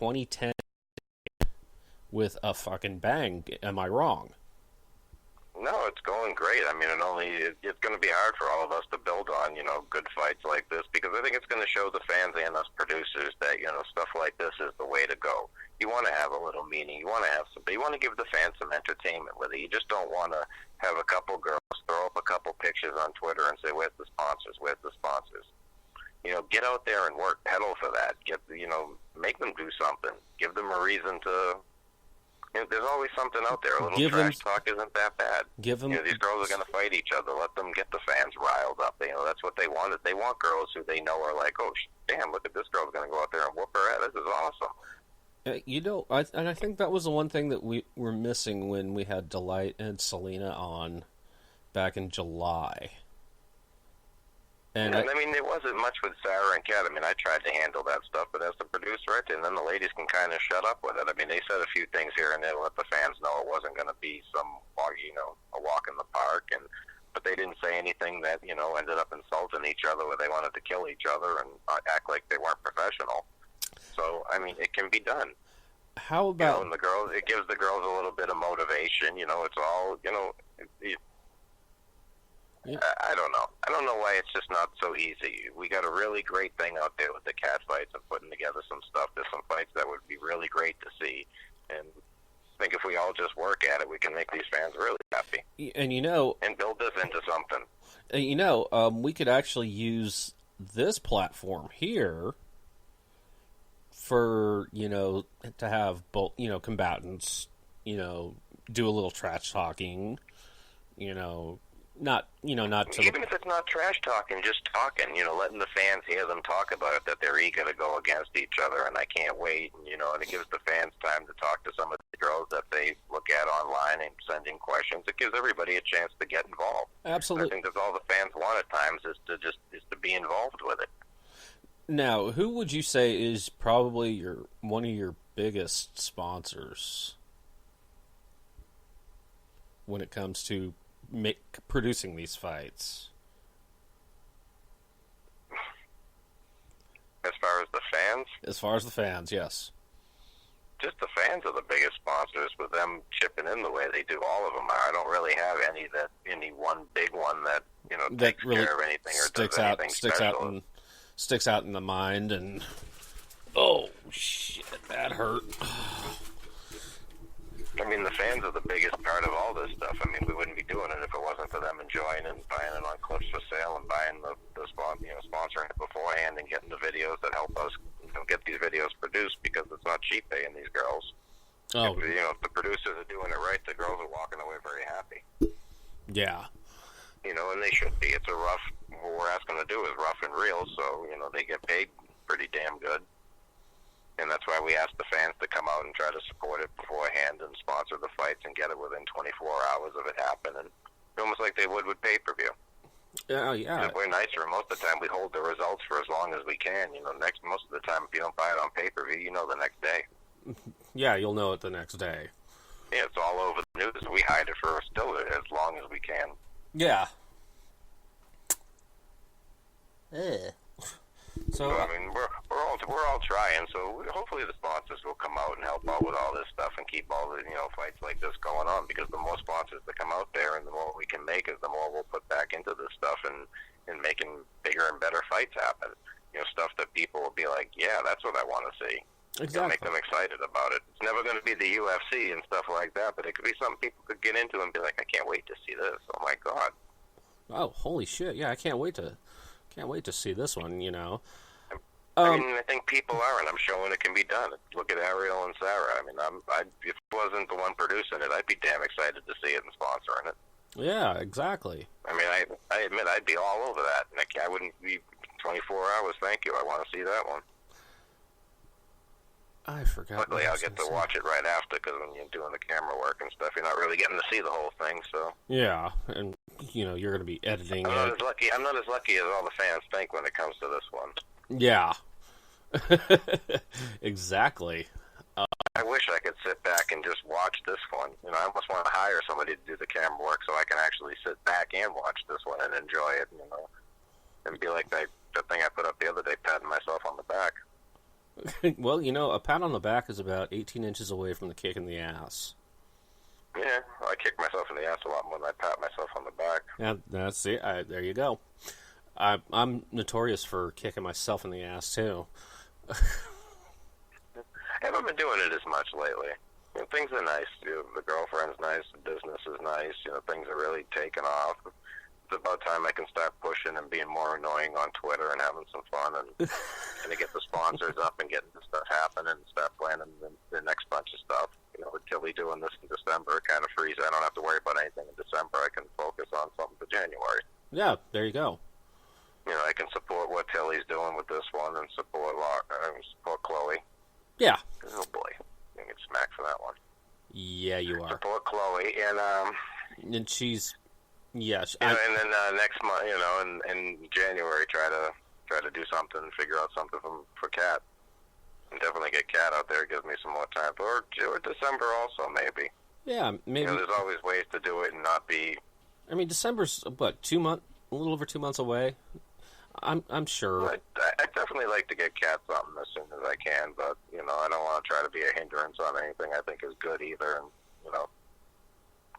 2010 with a fucking bang. Am I wrong? No, it's going great. I mean, it's going to be hard for all of us to build on, good fights like this, because I think it's going to show the fans and us producers that, stuff like this is the way to go. You want to have a little meaning. You want to have some, but you want to give the fans some entertainment with it. You just don't want to have a couple girls throw up a couple pictures on Twitter and say, "Where's the sponsors? Where's the sponsors?" Get out there and work, pedal for that. Make them do something. Give them a reason to. There's always something out there. A little trash talk isn't that bad. These girls are going to fight each other. Let them get the fans riled up. That's what they wanted. They want girls who they know are like, oh, damn, look at this girl's going to go out there and whoop her ass. This is awesome. I think that was the one thing that we were missing when we had Delight and Selena on back in July. And it wasn't much with Sarah and Kat. I tried to handle that stuff, but as the producer, and then the ladies can kind of shut up with it. They said a few things here and there to let the fans know it wasn't going to be some, a walk in the park, but they didn't say anything that, ended up insulting each other where they wanted to kill each other and act like they weren't professional. So, it can be done. How about... and the girls, it gives the girls a little bit of motivation. It's all, Yeah. I don't know. I don't know why it's just not so easy. We got a really great thing out there with the cat fights and putting together some stuff. There's some fights that would be really great to see. And I think if we all just work at it, we can make these fans really happy. And and build this into something. We could actually use this platform here for, to have both, combatants, do a little trash talking, not to... Even if it's not trash talking, just talking, letting the fans hear them talk about it, that they're eager to go against each other, and I can't wait, and it gives the fans time to talk to some of the girls that they look at online and send in questions. It gives everybody a chance to get involved. Absolutely. I think that's all the fans want at times, is to be involved with it. Now, who would you say is probably one of your biggest sponsors when it comes to producing these fights? As far as the fans? As far as the fans, yes. Just the fans are the biggest sponsors, with them chipping in the way they do. All of them are. I don't really have any one big one that takes really care of anything or does anything special. Sticks out in the mind, and oh shit, that hurt. The fans are the biggest part of all this stuff. We wouldn't be doing it if it wasn't for them enjoying and buying it on Clips for Sale and buying the sponsoring it beforehand and getting the videos that help us get these videos produced, because it's not cheap paying these girls. Oh. If the producers are doing it right, the girls are walking away very happy. Yeah. And they should be. It's what we're asking to do is rough and real, so, they get paid pretty damn good. And that's why we ask the fans to come out and try to support it beforehand and sponsor the fights and get it within 24 hours of it happening, almost like they would with pay-per-view. Yeah. We're nicer. Most of the time we hold the results for as long as we can. Most of the time, if you don't buy it on pay-per-view, the next day. Yeah, you'll know it the next day. Yeah, it's all over the news. We hide it for still as long as we can. Yeah. So we're all trying. So hopefully the sponsors will come out and help out with all this stuff and keep all the fights like this going on. Because the more sponsors that come out there and the more we can make, is the more we'll put back into this stuff and making bigger and better fights happen. Stuff that people will be like, yeah, that's what I want to see. Exactly. Make them excited about it. It's never going to be the UFC and stuff like that, but it could be something people could get into and be like, I can't wait to see this. Oh my god. Oh, holy shit! Yeah, I can't wait to see this one. I think people are, and I'm showing it can be done. Look at Ariel and Sarah. If I wasn't the one producing it, I'd be damn excited to see it and sponsoring it. Yeah, exactly. I admit I'd be all over that. I wouldn't be 24 hours. Thank you. I want to see that one. I forgot. Luckily, I'll get to watch it right after, because when you're doing the camera work and stuff, you're not really getting to see the whole thing. So yeah, and you're going to be editing. I'm not as lucky as all the fans think when it comes to this one. Yeah. Exactly. I wish I could sit back and just watch this one. I almost want to hire somebody to do the camera work so I can actually sit back and watch this one and enjoy it. And be like that thing I put up the other day, patting myself on the back. Well, a pat on the back is about 18 inches away from the kick in the ass. Yeah, I kick myself in the ass a lot more than I pat myself on the back. Yeah, that's it. There you go. I'm notorious for kicking myself in the ass, too. I haven't been doing it as much lately. Things are nice. The girlfriend's nice. The business is nice. Things are really taking off. It's about time I can start pushing and being more annoying on Twitter and having some fun and to get the sponsors up and getting the stuff happening and start planning the next bunch of stuff. With Tilly doing this in December, it kind of frees. I don't have to worry about anything in December. I can focus on something for January. Yeah, there you go. I can support what Tilly's doing with this one and support Chloe. Yeah. Oh boy, I get smacked for that one. Yeah, you are. Support Chloe and she's yes. And then next month, in January, try to do something and figure out something for Kat. And definitely get Kat out there. It gives me some more time. Or December also, maybe. Yeah, maybe. There's always ways to do it and not be. I mean, December's what, 2 months, a little over 2 months away. I'm sure. I definitely like to get Kat something as soon as I can, but I don't want to try to be a hindrance on anything I think is good either. And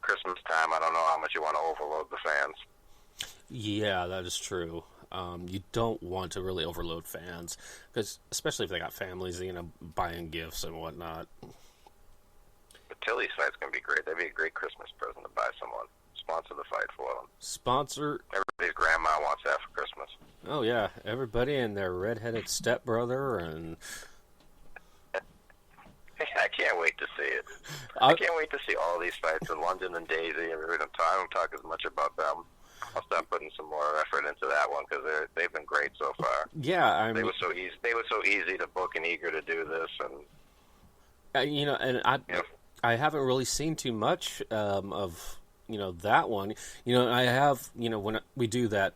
Christmas time, I don't know how much you want to overload the fans. Yeah, that is true. You don't want to really overload fans, because especially if they got families, buying gifts and whatnot. The Tilly's fight's gonna be great. That'd be a great Christmas present to buy someone. Sponsor the fight for them. Sponsor. Everybody's grandma wants that for Christmas. Oh yeah, everybody and their redheaded stepbrother and. I can't wait to see it. I can't wait to see all these fights in London and Daisy. I don't talk as much about them. I'll start putting some more effort into that one because they've been great so far. Yeah, they were so easy. They were so easy to book and eager to do this, and I haven't really seen too much of that one. I have when we do that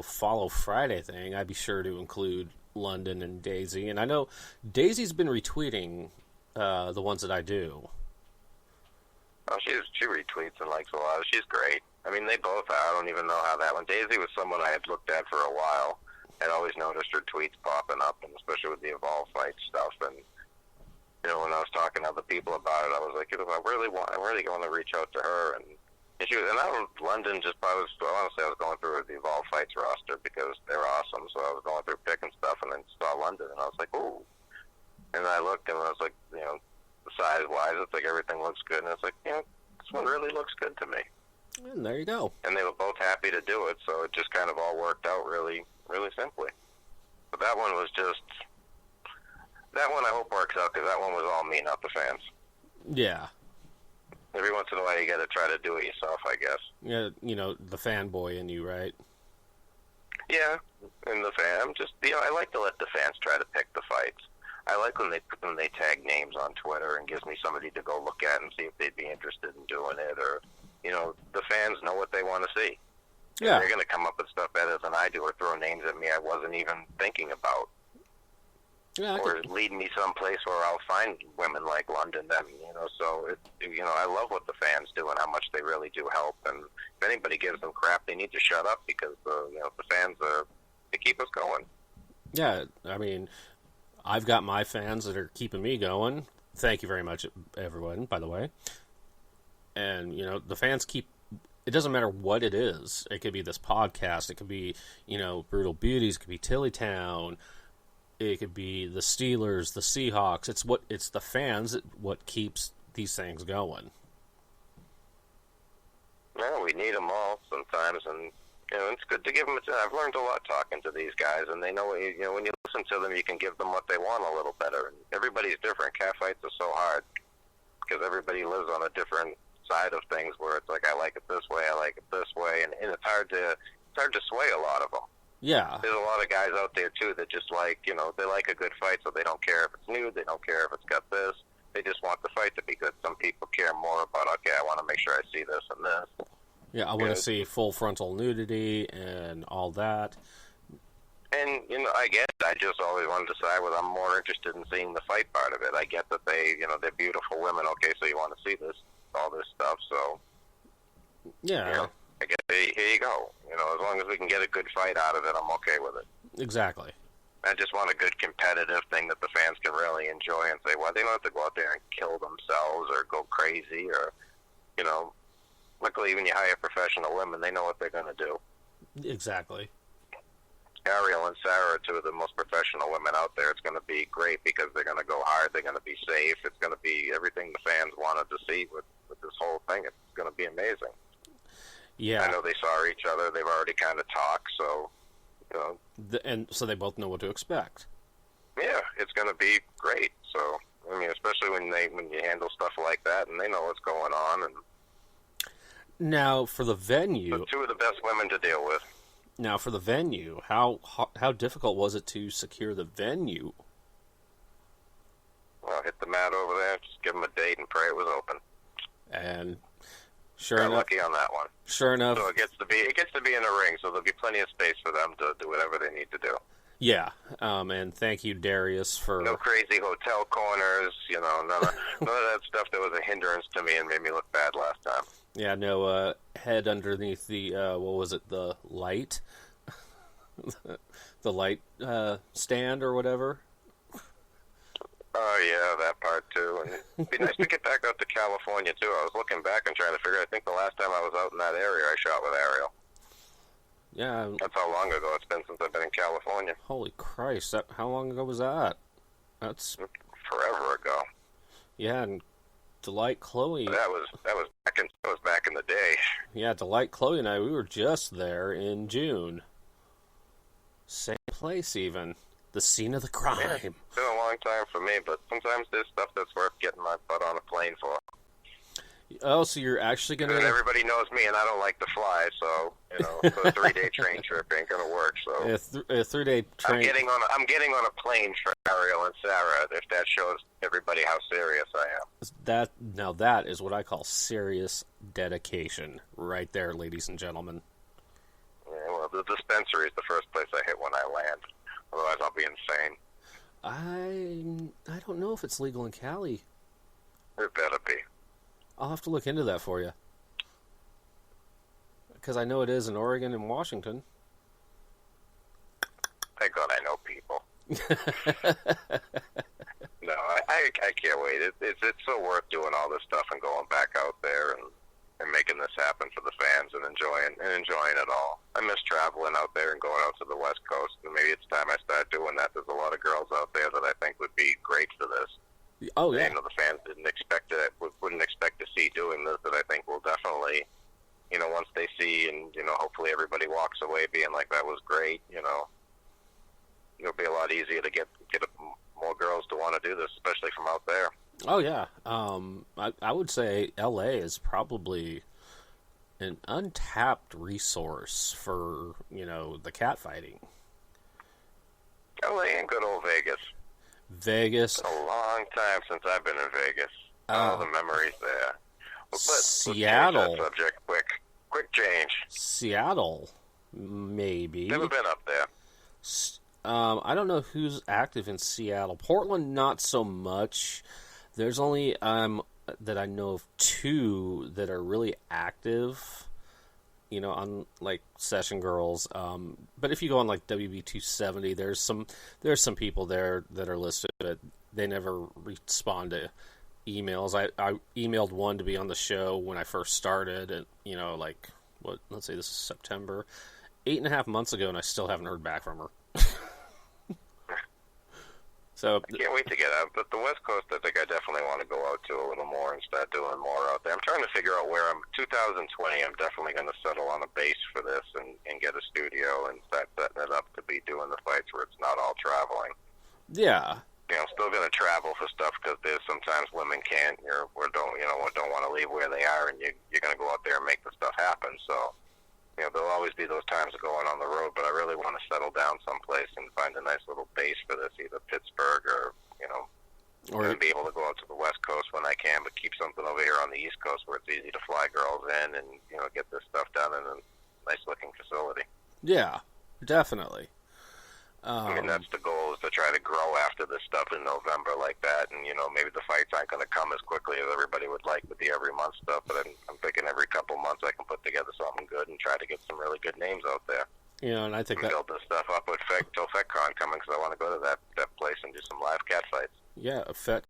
Follow Friday thing, I'd be sure to include London and Daisy, and I know Daisy's been retweeting the ones that I do. Oh, she retweets and likes a lot. She's great. I mean, they both are. I don't even know how that one. Daisy was someone I had looked at for a while. I'd always noticed her tweets popping up, and especially with the Evolve fight stuff. And when I was talking to other people about it, I was like, I'm really going to reach out to her. And she was, and I don't. London just. I want to say I was going through the Evolve fights roster because they're awesome. So I was going through picking stuff, and then saw London, and I was like, ooh. And I looked, and I was like, size-wise, it's like everything looks good. And it's like, this one really looks good to me. And there you go. And they were both happy to do it, so it just kind of all worked out really, really simply. But that one was just... That one I hope works out, because that one was all me, not the fans. Yeah. Every once in a while you got to try to do it yourself, I guess. Yeah, the fanboy in you, right? Yeah, and the fan... I like to let the fans try to pick the fights. I like when they tag names on Twitter and gives me somebody to go look at and see if they'd be interested in doing it. Or, the fans know what they want to see. Yeah. They're going to come up with stuff better than I do or throw names at me I wasn't even thinking about. Yeah, or lead me someplace where I'll find women like London. So, I love what the fans do and how much they really do help. And if anybody gives them crap, they need to shut up because, the fans they keep us going. Yeah, I mean... I've got my fans that are keeping me going. Thank you very much, everyone, by the way. And, the fans keep... It doesn't matter what it is. It could be this podcast. It could be, Brutal Beauties. It could be Tilly Town. It could be the Steelers, the Seahawks. It's the fans what keeps these things going. Well, we need them all sometimes, and... it's good to give them. I've learned a lot talking to these guys, and they know. When you listen to them, you can give them what they want a little better. And everybody's different. Cat fights are so hard because everybody lives on a different side of things. Where it's like, I like it this way, I like it this way, and it's hard to sway a lot of them. Yeah, there's a lot of guys out there too that just like they like a good fight, so they don't care if it's new, they don't care if it's got this. They just want the fight to be good. Some people care more about I want to make sure I see this and this. Yeah, I want to see full frontal nudity and all that. And, I get it. I just always wanted to side with I'm more interested in seeing the fight part of it. I get that they're beautiful women. Okay, so you want to see all this stuff, so... Yeah. I guess here you go. As long as we can get a good fight out of it, I'm okay with it. Exactly. I just want a good competitive thing that the fans can really enjoy and say, well, they don't have to go out there and kill themselves or go crazy or, you know, luckily when you hire professional women, they know what they're going to do. Exactly. Ariel and Sarah are two of the most professional women out there. It's going to be great because they're going to go hard. They're going to be safe. It's going to be everything the fans wanted to see with this whole thing. It's going to be amazing. Yeah. I know they saw each other. They've already kind of talked, so, you know. And so they both know what to expect. Yeah, it's going to be great. So, I mean, especially when you handle stuff like that and they know what's going on. And now, for the venue... two of the best women to deal with. Now, for the venue, how difficult was it to secure the venue? Well, hit the mat over there, just give them a date and pray it was open. And sure Got enough, lucky on that one. Sure enough, so it gets to be in a ring, so there'll be plenty of space for them to do whatever they need to do. Yeah, and thank you, Darius, for no crazy hotel corners. You know, none of that stuff that was a hindrance to me and made me look bad last time. Yeah, no head underneath the what was it? The light, the light stand or whatever. Oh yeah, that part too. And it'd be nice to get back out to California too. I was looking back and trying to figure. I think the last time I was out in that area, I shot with Ariel. Yeah, that's how long ago it's been since I've been in California. Holy Christ! How long ago was that? That's forever ago. Yeah, and Delight Chloe. That was back in the day. Yeah, Delight Chloe and I, we were just there in June. Same place, even the scene of the crime. Yeah, it's been a long time for me, but sometimes there's stuff that's worth getting my butt on a plane for. Oh, so you're actually gonna? And everybody knows me, and I don't like to fly, so you know, so a 3-day train trip ain't gonna work. So a 3-day train. I'm getting on a plane for Ariel and Sarah. If that shows everybody how serious I am. That is what I call serious dedication, right there, ladies and gentlemen. Yeah, well, the dispensary is the first place I hit when I land. Otherwise, I'll be insane. I don't know if it's legal in Cali. It better be. I'll have to look into that for you. Because I know it is in Oregon and Washington. Thank God I know people. No, I can't wait. It's so worth doing all this stuff and going back out there and making this happen for the fans and enjoying it all. I miss traveling out there and going out to the West Coast, and maybe it's time I start doing that. There's a lot of girls out there that I think would be great for this. Oh yeah, you know, the fans wouldn't expect to see doing this. That I think will definitely, you know, once they see and you know, hopefully everybody walks away being like that was great. You know, it'll be a lot easier to get more girls to want to do this, especially from out there. Oh yeah, I would say L.A. is probably an untapped resource for, you know, the catfighting. L.A. and good old Vegas. Vegas. It's been a long time since I've been in Vegas. All the memories there. Seattle. Let's change that subject quick change. Seattle, maybe. Never been up there. I don't know who's active in Seattle. Portland, not so much. There's only that I know of 2 that are really active. You know, on like Session Girls. But if you go on like WB270, there's some people there that are listed, but they never respond to emails. I emailed one to be on the show when I first started, and you know, like let's say this is September, 8.5 months ago, and I still haven't heard back from her. So I can't wait to get out. But the West Coast, I think I definitely want to go out to a little more and start doing more out there. I'm trying to figure out where 2020, I'm definitely going to settle on a base for this and get a studio and start setting it up to be doing the fights where it's not all traveling. Yeah. You know, I'm still going to travel for stuff because there's sometimes women can't or don't want to leave where they are, and you're going to go out there and make the stuff happen. So, you know, there'll always be those times of going on the road, but I really want to settle down someplace and find a nice little base for this, either Pittsburgh or, you know, or be able to go out to the West Coast when I can, but keep something over here on the East Coast where it's easy to fly girls in and, you know, get this stuff done in a nice-looking facility. Yeah, definitely. I mean, that's the goal, is to try to grow after this stuff in November like that, and, you know, maybe the fights aren't going to come as quickly as everybody would like with the every month stuff, but I'm thinking every couple months I can put together something good and try to get some really good names out there. You know, and I think And build this stuff up with till FetCon coming because I want to go to that place and do some live cat fights. yeah, Fett